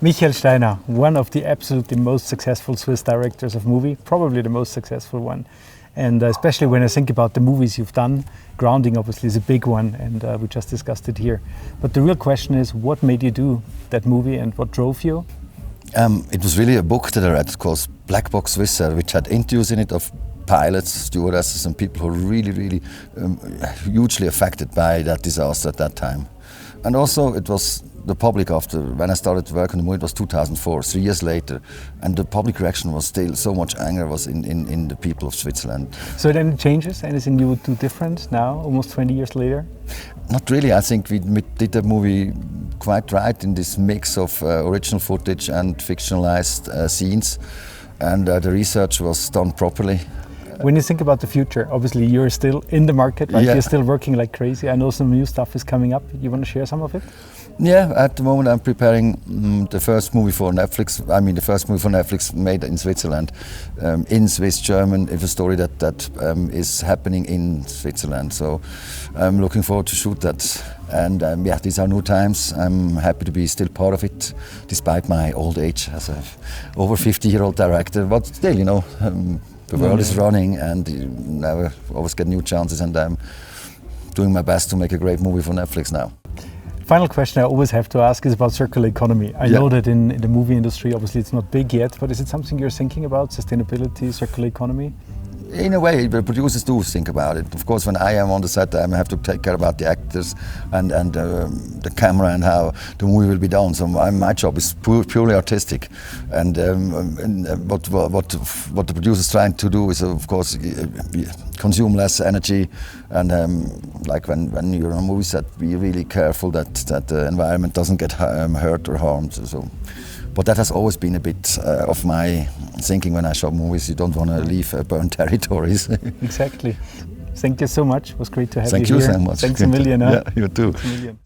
Michael Steiner, one of the absolutely most successful Swiss directors of movie, probably the most successful one. And especially when I think about the movies you've done, Grounding obviously is a big one, and we just discussed it here. But the real question is, what made you do that movie and what drove you? It was really a book that I read called Black Box Swiss, which had interviews in it of pilots, stewardesses, and people who were really hugely affected by that disaster at that time. And also it was the public after, when I started work on the movie, it was 2004, 3 years later, and the public reaction was still, so much anger was in the people of Switzerland. So then it changes? Anything you would do different now, almost 20 years later? Not really. I think we did the movie quite right in this mix of original footage and fictionalized scenes, and the research was done properly. When you think about the future, obviously you're still in the market, right? Yeah. You're still working like crazy. I know some new stuff is coming up. You want to share some of it? Yeah, at the moment I'm preparing the first movie for Netflix. I mean, the first movie for Netflix made in Switzerland, in Swiss German. It's a story that is happening in Switzerland. So I'm looking forward to shoot that. And yeah, these are new times. I'm happy to be still part of it, despite my old age as a over 50-year-old director. But still, you know, the world is running, and you never always get new chances. And I'm doing my best to make a great movie for Netflix now. Final question I always have to ask is about circular economy. I know that in the movie industry, obviously it's not big yet, but is it something you're thinking about, sustainability, circular economy? In a way, the producers do think about it. Of course, when I am on the set, I have to take care about the actors and the camera and how the movie will be done. So my job is purely artistic, and what the producer's trying to do is, of course, consume less energy, and like when you're on a movie set, be really careful that the environment doesn't get hurt or harmed. So. But that has always been a bit of my thinking when I shot movies. You don't want to leave burned territories. Exactly. Thank you so much. It was great to have you here. Thank you so much. Thanks a million. Yeah, you too.